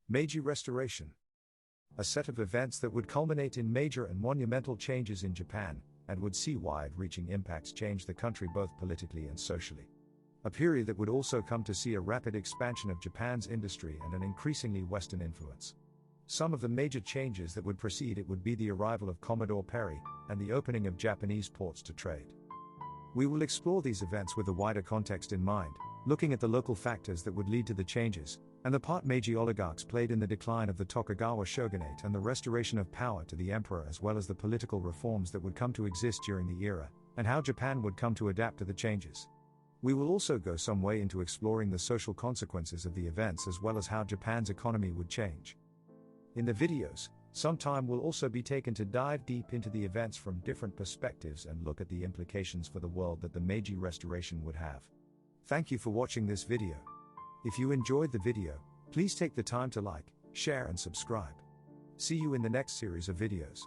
Meiji Restoration. A set of events that would culminate in major and monumental changes in Japan, and would see wide-reaching impacts change the country both politically and socially. A period that would also come to see a rapid expansion of Japan's industry and an increasingly Western influence. Some of the major changes that would precede it would be the arrival of Commodore Perry, and the opening of Japanese ports to trade. We will explore these events with a wider context in mind, looking at the local factors that would lead to the changes, and the part Meiji oligarchs played in the decline of the Tokugawa shogunate and the restoration of power to the emperor, as well as the political reforms that would come to exist during the era, and how Japan would come to adapt to the changes. We will also go some way into exploring the social consequences of the events as well as how Japan's economy would change. In the videos, some time will also be taken to dive deep into the events from different perspectives and look at the implications for the world that the Meiji Restoration would have. Thank you for watching this video. If you enjoyed the video, please take the time to like, share and subscribe. See you in the next series of videos.